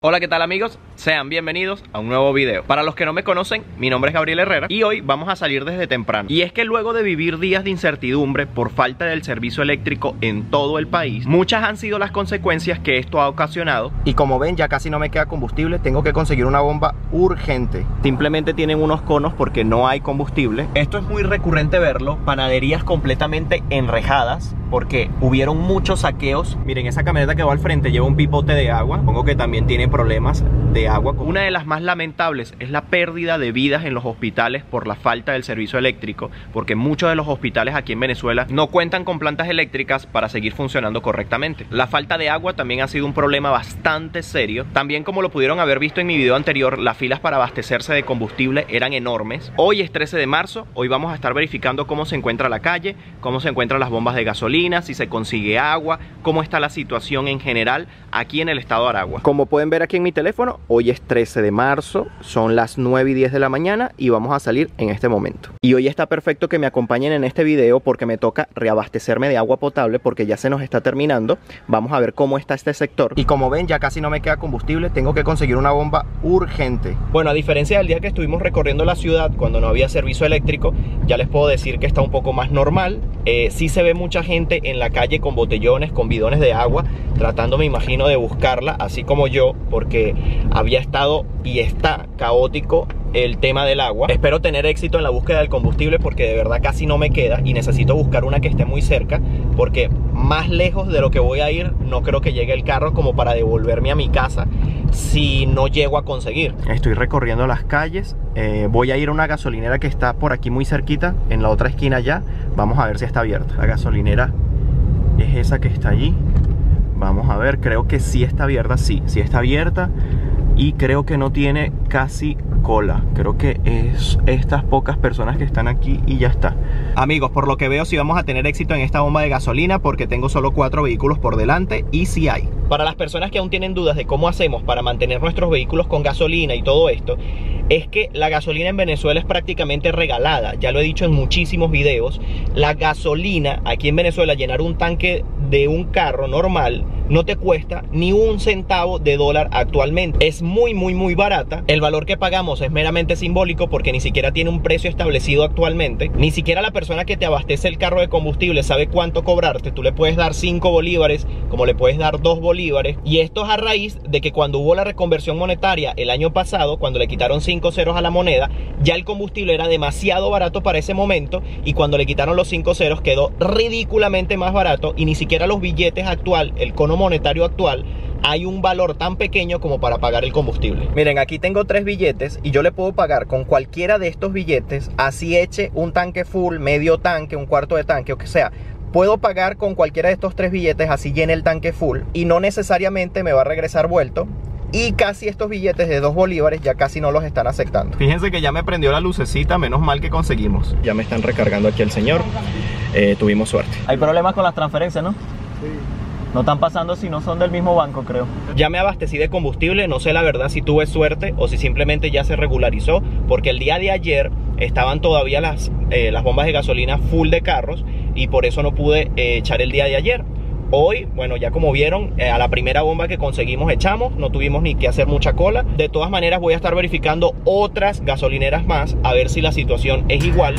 Hola, ¿qué tal amigos? Sean bienvenidos a un nuevo video. Para los que no me conocen, mi nombre es Gabriel Herrera y hoy vamos a salir desde temprano. Y es que luego de vivir días de incertidumbre por falta del servicio eléctrico en todo el país, muchas han sido las consecuencias que esto ha ocasionado. Y como ven, ya casi no me queda combustible, tengo que conseguir una bomba urgente. Simplemente tienen unos conos porque no hay combustible. Esto es muy recurrente verlo, panaderías completamente enrejadas porque hubieron muchos saqueos. Miren, esa camioneta que va al frente lleva un pipote de agua, supongo que también tiene problemas de agua. Una de las más lamentables es la pérdida de vidas en los hospitales por la falta del servicio eléctrico, porque muchos de los hospitales aquí en Venezuela no cuentan con plantas eléctricas para seguir funcionando correctamente. La falta de agua también ha sido un problema bastante serio. También, como lo pudieron haber visto en mi video anterior, las filas para abastecerse de combustible eran enormes. Hoy es 13 de marzo, hoy vamos a estar verificando cómo se encuentra la calle, cómo se encuentran las bombas de gasolina, si se consigue agua, cómo está la situación en general aquí en el estado de Aragua. Como pueden ver aquí en mi teléfono, hoy es 13 de marzo, son las 9:10 de la mañana y vamos a salir en este momento. Y hoy está perfecto que me acompañen en este video porque me toca reabastecerme de agua potable porque ya se nos está terminando. Vamos a ver cómo está este sector. Y como ven, ya casi no me queda combustible, tengo que conseguir una bomba urgente. Bueno, a diferencia del día que estuvimos recorriendo la ciudad cuando no había servicio eléctrico, ya les puedo decir que está un poco más normal. Sí se ve mucha gente en la calle con botellones, con bidones de agua, tratando, me imagino, de buscarla, así como yo, porque había estado y está caótico el tema del agua. Espero tener éxito en la búsqueda del combustible porque de verdad casi no me queda y necesito buscar una que esté muy cerca, porque más lejos de lo que voy a ir no creo que llegue el carro como para devolverme a mi casa si no llego a conseguir. Estoy recorriendo las calles, voy a ir a una gasolinera que está por aquí muy cerquita, en la otra esquina ya. Vamos a ver si está abierta. La gasolinera es esa que está allí. Vamos a ver, creo que sí está abierta, sí está abierta. Y creo que no tiene casi cola. Creo que es estas pocas personas que están aquí y ya está. Amigos, por lo que veo sí vamos a tener éxito en esta bomba de gasolina porque tengo solo 4 vehículos por delante y sí hay. Para las personas que aún tienen dudas de cómo hacemos para mantener nuestros vehículos con gasolina y todo esto, es que la gasolina en Venezuela es prácticamente regalada. Ya lo he dicho en muchísimos videos. La gasolina aquí en Venezuela, llenar un tanque de un carro normal no te cuesta ni un centavo de dólar actualmente. Es muy barata. El valor que pagamos es meramente simbólico porque ni siquiera tiene un precio establecido actualmente. Ni siquiera la persona que te abastece el carro de combustible sabe cuánto cobrarte. Tú le puedes dar 5 bolívares como le puedes dar 2 bolívares. Y esto es a raíz de que cuando hubo la reconversión monetaria el año pasado, cuando le quitaron 5 ceros a la moneda, ya el combustible era demasiado barato para ese momento, y cuando le quitaron los 5 ceros quedó ridículamente más barato y ni siquiera los billetes actual, el cono monetario actual, hay un valor tan pequeño como para pagar el combustible. Miren, aquí tengo 3 billetes y yo le puedo pagar con cualquiera de estos billetes, así eche un tanque full, medio tanque, un cuarto de tanque, o que sea. Puedo pagar con cualquiera de estos 3 billetes, así llene el tanque full y no necesariamente me va a regresar vuelto. Y casi estos billetes de 2 bolívares ya casi no los están aceptando. Fíjense que ya me prendió la lucecita, menos mal que conseguimos. Ya me están recargando aquí el señor. Tuvimos suerte. Hay problemas con las transferencias, ¿no? Sí. No están pasando si no son del mismo banco, creo. Ya me abastecí de combustible, no sé la verdad si tuve suerte o si simplemente ya se regularizó, porque el día de ayer estaban todavía las bombas de gasolina full de carros y por eso no pude echar el día de ayer. Hoy, bueno, ya como vieron, a la primera bomba que conseguimos echamos, no tuvimos ni que hacer mucha cola. De todas maneras voy a estar verificando otras gasolineras más a ver si la situación es igual.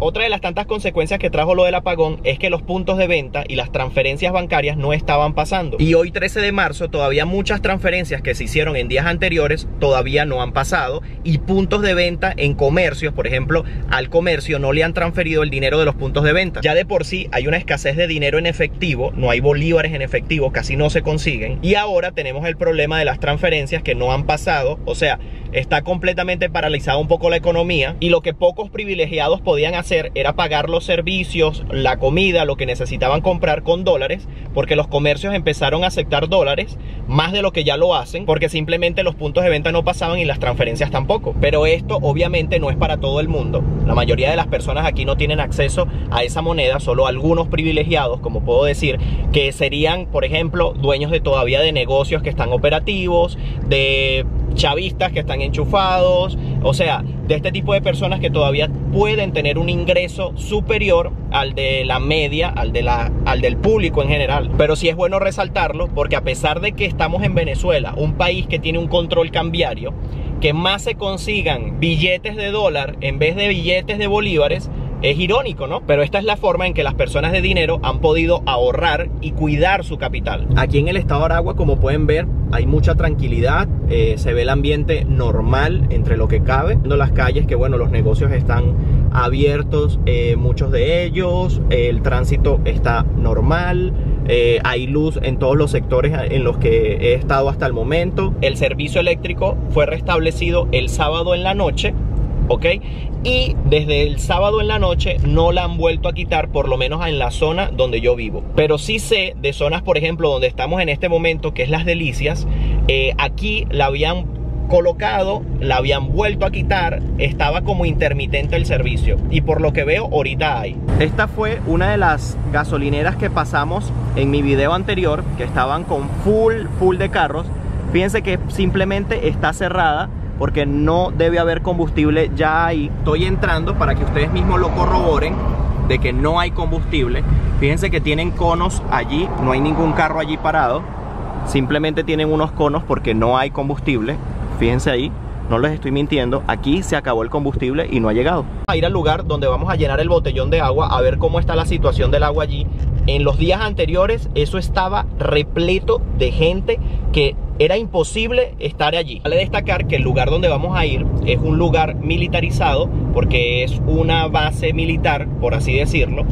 Otra de las tantas consecuencias que trajo lo del apagón es que los puntos de venta y las transferencias bancarias no estaban pasando. Y hoy 13 de marzo todavía muchas transferencias que se hicieron en días anteriores todavía no han pasado. Y puntos de venta en comercios, por ejemplo, al comercio no le han transferido el dinero de los puntos de venta. Ya de por sí hay una escasez de dinero en efectivo, no hay bolívares en efectivo, casi no se consiguen. Y ahora tenemos el problema de las transferencias que no han pasado, o sea, está completamente paralizada un poco la economía y lo que pocos privilegiados podían hacer era pagar los servicios, la comida, lo que necesitaban comprar con dólares, porque los comercios empezaron a aceptar dólares más de lo que ya lo hacen, porque simplemente los puntos de venta no pasaban y las transferencias tampoco. Pero esto obviamente no es para todo el mundo. La mayoría de las personas aquí no tienen acceso a esa moneda, solo algunos privilegiados, como puedo decir, que serían, por ejemplo, dueños de todavía de negocios que están operativos, de chavistas que están enchufados, o sea, de este tipo de personas que todavía pueden tener un ingreso superior al de la media, al del público en general. Pero sí es bueno resaltarlo, porque a pesar de que estamos en Venezuela, un país que tiene un control cambiario, que más se consigan billetes de dólar en vez de billetes de bolívares, es irónico, ¿no? Pero esta es la forma en que las personas de dinero han podido ahorrar y cuidar su capital. Aquí en el estado de Aragua, como pueden ver, hay mucha tranquilidad, se ve el ambiente normal entre lo que cabe. Viendo las calles, que bueno, los negocios están abiertos, muchos de ellos, el tránsito está normal, hay luz en todos los sectores en los que he estado hasta el momento. El servicio eléctrico fue restablecido el sábado en la noche, ¿ok? Y desde el sábado en la noche no la han vuelto a quitar, por lo menos en la zona donde yo vivo. Pero sí sé de zonas, por ejemplo, donde estamos en este momento, que es Las Delicias, aquí la habían colocado, la habían vuelto a quitar, estaba como intermitente el servicio, y por lo que veo ahorita hay. Esta fue una de las gasolineras que pasamos en mi video anterior, que estaban con full de carros. Fíjense que simplemente está cerrada porque no debe haber combustible ya ahí. Estoy entrando para que ustedes mismos lo corroboren de que no hay combustible. Fíjense que tienen conos allí, no hay ningún carro allí parado, simplemente tienen unos conos porque no hay combustible. Fíjense ahí, no les estoy mintiendo, aquí se acabó el combustible y no ha llegado. Vamos a ir al lugar donde vamos a llenar el botellón de agua, a ver cómo está la situación del agua allí. En los días anteriores eso estaba repleto de gente que era imposible estar allí. Vale destacar que el lugar donde vamos a ir es un lugar militarizado, porque es una base militar, por así decirlo,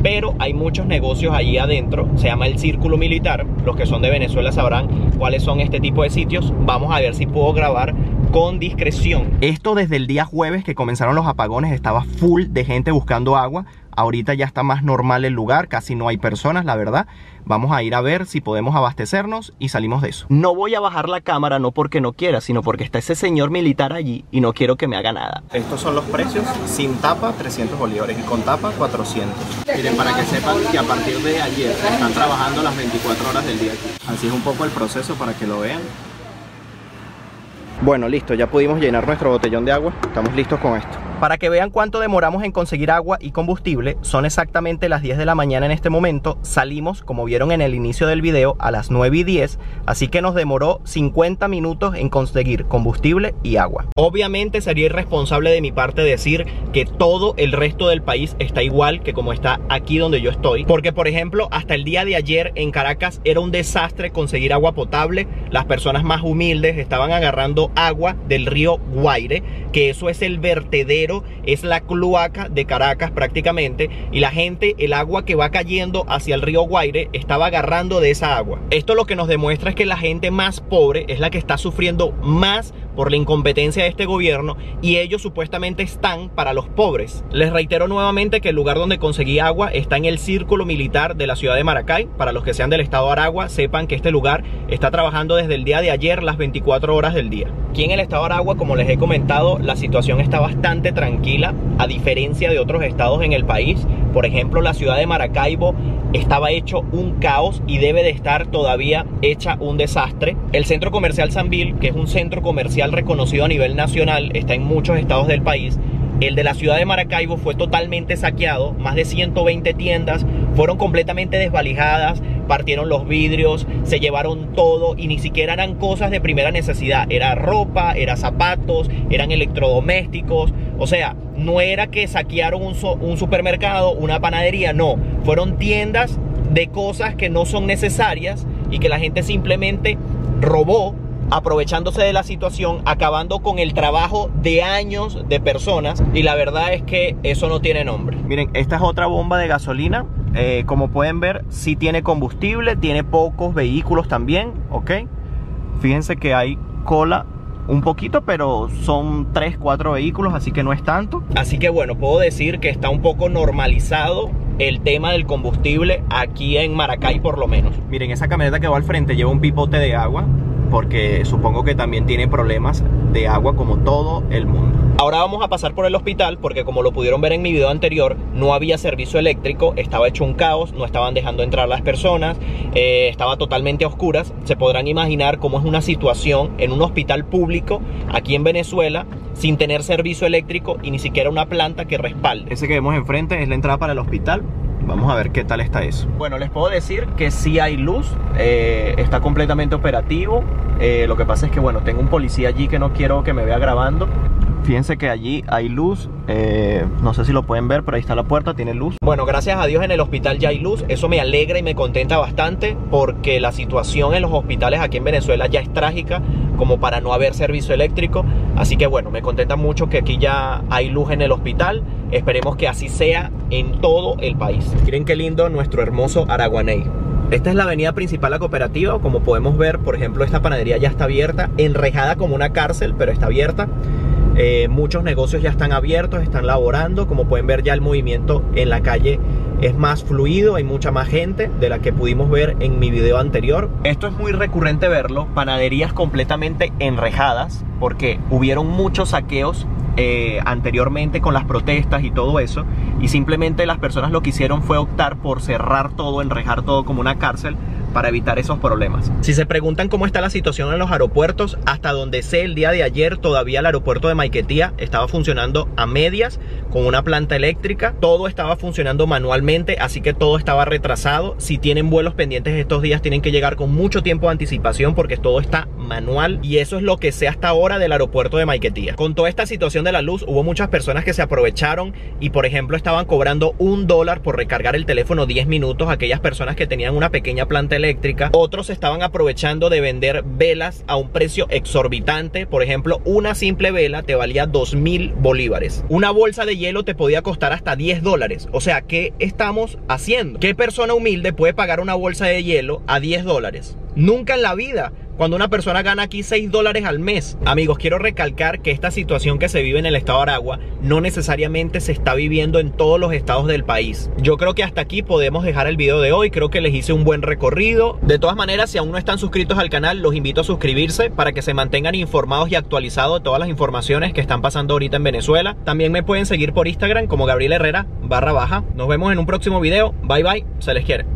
pero hay muchos negocios allí adentro. Se llama el Círculo Militar. Los que son de Venezuela sabrán cuáles son este tipo de sitios. Vamos a ver si puedo grabar con discreción. Esto desde el día jueves que comenzaron los apagones estaba full de gente buscando agua. Ahorita ya está más normal el lugar, casi no hay personas, la verdad. Vamos a ir a ver si podemos abastecernos y salimos de eso. No voy a bajar la cámara, no porque no quiera, sino porque está ese señor militar allí y no quiero que me haga nada. Estos son los precios: sin tapa 300 bolívares y con tapa 400. Miren, para que sepan que a partir de ayer están trabajando las 24 horas del día aquí. Así es un poco el proceso para que lo vean. Bueno, listo, ya pudimos llenar nuestro botellón de agua. Estamos listos con esto. Para que vean cuánto demoramos en conseguir agua y combustible, son exactamente las 10 de la mañana en este momento. Salimos, como vieron en el inicio del video, a las 9:10, así que nos demoró 50 minutos en conseguir combustible y agua. Obviamente sería irresponsable de mi parte decir que todo el resto del país está igual que como está aquí donde yo estoy, porque por ejemplo, hasta el día de ayer en Caracas era un desastre conseguir agua potable. Las personas más humildes estaban agarrando agua del río Guaire, que eso es el vertedero, es la cloaca de Caracas prácticamente, y la gente, el agua que va cayendo hacia el río Guaire, estaba agarrando de esa agua. Esto lo que nos demuestra es que la gente más pobre es la que está sufriendo más por la incompetencia de este gobierno, y ellos supuestamente están para los pobres. Les reitero nuevamente que el lugar donde conseguí agua está en el Círculo Militar de la ciudad de Maracay. Para los que sean del estado de Aragua, sepan que este lugar está trabajando desde el día de ayer las 24 horas del día. Aquí en el estado de Aragua, como les he comentado, la situación está bastante tranquila, a diferencia de otros estados en el país. Por ejemplo, la ciudad de Maracaibo estaba hecho un caos y debe de estar todavía hecha un desastre. El centro comercial Sambil, que es un centro comercial reconocido a nivel nacional, está en muchos estados del país. El de la ciudad de Maracaibo fue totalmente saqueado. Más de 120 tiendas fueron completamente desvalijadas, partieron los vidrios, se llevaron todo, y ni siquiera eran cosas de primera necesidad. Era ropa, era zapatos, eran electrodomésticos. O sea, no era que saquearon un supermercado, una panadería, no. Fueron tiendas de cosas que no son necesarias y que la gente simplemente robó, aprovechándose de la situación, acabando con el trabajo de años de personas, y la verdad es que eso no tiene nombre. Miren, esta es otra bomba de gasolina. Como pueden ver, sí tiene combustible, tiene pocos vehículos también, ¿ok? Fíjense que hay cola un poquito, pero son 3-4 vehículos, así que no es tanto. Así que bueno, puedo decir que está un poco normalizado el tema del combustible aquí en Maracay, por lo menos. Miren, esa camioneta que va al frente lleva un pipote de agua. porque supongo que también tiene problemas de agua como todo el mundo. Ahora vamos a pasar por el hospital porque, como lo pudieron ver en mi video anterior, no había servicio eléctrico, estaba hecho un caos, no estaban dejando entrar las personas, estaba totalmente a oscuras. Se podrán imaginar cómo es una situación en un hospital público aquí en Venezuela sin tener servicio eléctrico y ni siquiera una planta que respalde. Ese que vemos enfrente es la entrada para el hospital. Vamos a ver qué tal está eso. Bueno, les puedo decir que sí hay luz, está completamente operativo. Lo que pasa es que, bueno, tengo un policía allí que no quiero que me vea grabando. Fíjense que allí hay luz, no sé si lo pueden ver, pero ahí está la puerta, tiene luz. Bueno, gracias a Dios en el hospital ya hay luz. Eso me alegra y me contenta bastante, porque la situación en los hospitales aquí en Venezuela ya es trágica como para no haber servicio eléctrico. Así que bueno, me contenta mucho que aquí ya hay luz en el hospital. Esperemos que así sea en todo el país. Miren qué lindo nuestro hermoso Araguaney. Esta es la avenida principal a Cooperativa. Como podemos ver, por ejemplo, esta panadería ya está abierta, enrejada como una cárcel, pero está abierta. Muchos negocios ya están abiertos, están laborando. Como pueden ver, ya el movimiento en la calle es más fluido, hay mucha más gente de la que pudimos ver en mi video anterior. Esto es muy recurrente verlo, panaderías completamente enrejadas, porque hubieron muchos saqueos anteriormente con las protestas y todo eso, y simplemente las personas lo que hicieron fue optar por cerrar todo, enrejar todo como una cárcel, para evitar esos problemas. Si se preguntan cómo está la situación en los aeropuertos, hasta donde sé, el día de ayer todavía el aeropuerto de Maiquetía estaba funcionando a medias con una planta eléctrica. Todo estaba funcionando manualmente, así que todo estaba retrasado. Si tienen vuelos pendientes estos días, tienen que llegar con mucho tiempo de anticipación, porque todo está manual, y eso es lo que sé hasta ahora del aeropuerto de Maiquetía. Con toda esta situación de la luz, hubo muchas personas que se aprovecharon y, por ejemplo, estaban cobrando $1 por recargar el teléfono 10 minutos, aquellas personas que tenían una pequeña planta eléctrica. Otros estaban aprovechando de vender velas a un precio exorbitante. Por ejemplo, una simple vela te valía 2.000 bolívares. Una bolsa de hielo te podía costar hasta $10. O sea, ¿qué estamos haciendo? ¿Qué persona humilde puede pagar una bolsa de hielo a $10? Nunca en la vida, cuando una persona gana aquí $6 al mes. Amigos, quiero recalcar que esta situación que se vive en el estado de Aragua no necesariamente se está viviendo en todos los estados del país. Yo creo que hasta aquí podemos dejar el video de hoy. Creo que les hice un buen recorrido. De todas maneras, si aún no están suscritos al canal, los invito a suscribirse para que se mantengan informados y actualizados de todas las informaciones que están pasando ahorita en Venezuela. También me pueden seguir por Instagram como Gabriel Herrera _. Nos vemos en un próximo video. Bye bye, se les quiere.